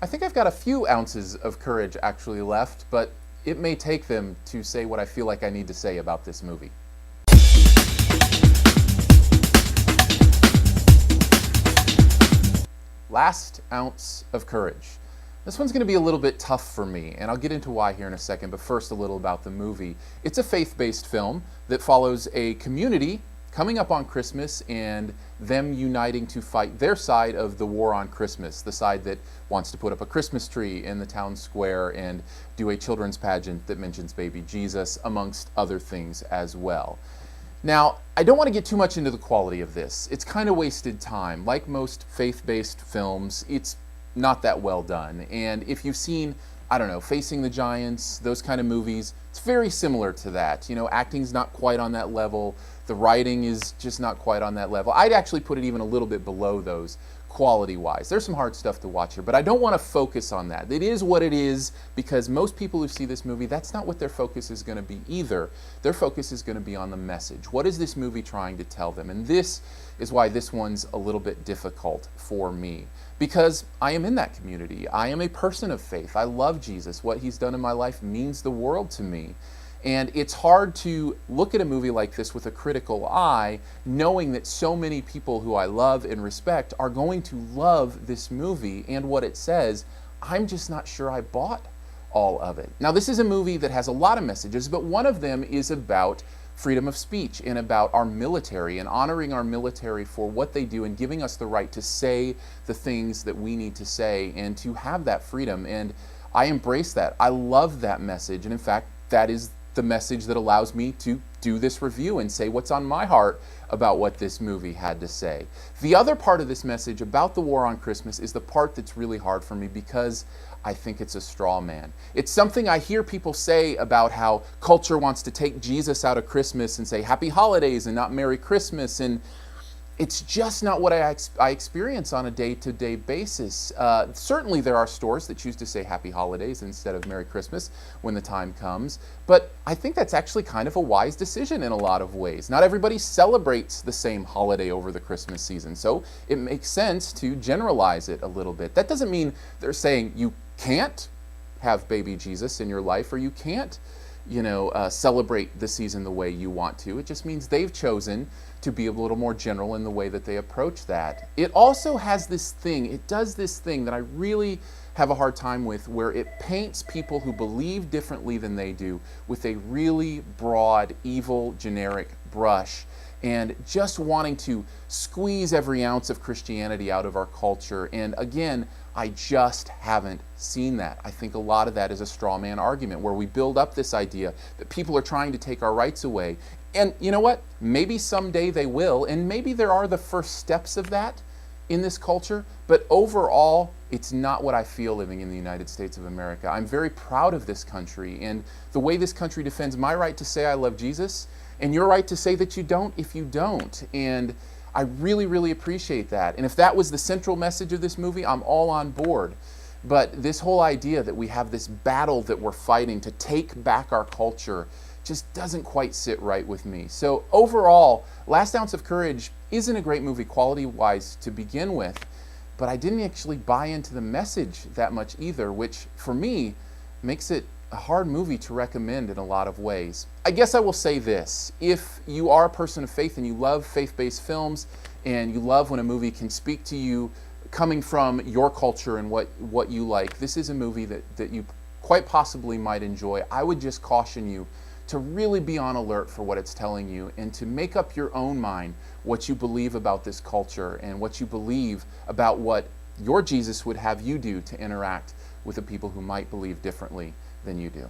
I think I've got a few ounces of courage actually left, but it may take them to say what I feel like I need to say about this movie. Last ounce of courage. This one's going to be a little bit tough for me, and I'll get into why here in a second, but first a little about the movie. It's a faith-based film that follows a community coming up on Christmas and them uniting to fight their side of the war on Christmas, the side that wants to put up a Christmas tree in the town square and do a children's pageant that mentions baby Jesus, amongst other things as well. Now, I don't want to get too much into the quality of this. It's kind of wasted time. Like most faith-based films, it's not that well done. And if you've seen, I don't know, Facing the Giants, those kind of movies, it's very similar to that. You know, acting's not quite on that level. The writing is just not quite on that level. I'd actually put it even a little bit below those quality-wise. There's some hard stuff to watch here, but I don't want to focus on that. It is what it is, because most people who see this movie, that's not what their focus is going to be either. Their focus is going to be on the message. What is this movie trying to tell them? And this is why this one's a little bit difficult for me, because I am in that community. I am a person of faith. I love Jesus. What he's done in my life means the world to me. And it's hard to look at a movie like this with a critical eye, knowing that so many people who I love and respect are going to love this movie and what it says. I'm just not sure I bought all of it. Now, this is a movie that has a lot of messages, but one of them is about freedom of speech and about our military and honoring our military for what they do and giving us the right to say the things that we need to say and to have that freedom. And I embrace that. I love that message. And in fact, that is the message that allows me to do this review and say what's on my heart about what this movie had to say. The other part of this message about the war on Christmas is the part that's really hard for me, because I think it's a straw man. It's something I hear people say about how culture wants to take Jesus out of Christmas and say Happy Holidays and not Merry Christmas, and it's just not what I experience on a day-to-day basis. Certainly there are stores that choose to say Happy Holidays instead of Merry Christmas when the time comes, but I think that's actually kind of a wise decision in a lot of ways. Not everybody celebrates the same holiday over the Christmas season, so it makes sense to generalize it a little bit. That doesn't mean they're saying you can't have baby Jesus in your life, or you can't, celebrate the season the way you want to. It just means they've chosen to be a little more general in the way that they approach that. It also has this thing, it does this thing that I really have a hard time with, where it paints people who believe differently than they do with a really broad, evil, generic brush, and just wanting to squeeze every ounce of Christianity out of our culture. And again, I just haven't seen that. I think a lot of that is a straw man argument, where we build up this idea that people are trying to take our rights away. And you know what? Maybe someday they will, and maybe there are the first steps of that in this culture, but overall, it's not what I feel living in the United States of America. I'm very proud of this country and the way this country defends my right to say I love Jesus, and your right to say that you don't if you don't. And I really, really appreciate that. And if that was the central message of this movie, I'm all on board. But this whole idea that we have this battle that we're fighting to take back our culture just doesn't quite sit right with me. So overall, Last Ounce of Courage isn't a great movie quality-wise to begin with, but I didn't actually buy into the message that much either, which for me makes it a hard movie to recommend in a lot of ways. I guess I will say this: if you are a person of faith and you love faith-based films and you love when a movie can speak to you coming from your culture and what you like, this is a movie that you quite possibly might enjoy. I would just caution you to really be on alert for what it's telling you, and to make up your own mind what you believe about this culture and what you believe about what your Jesus would have you do to interact with the people who might believe differently than you do.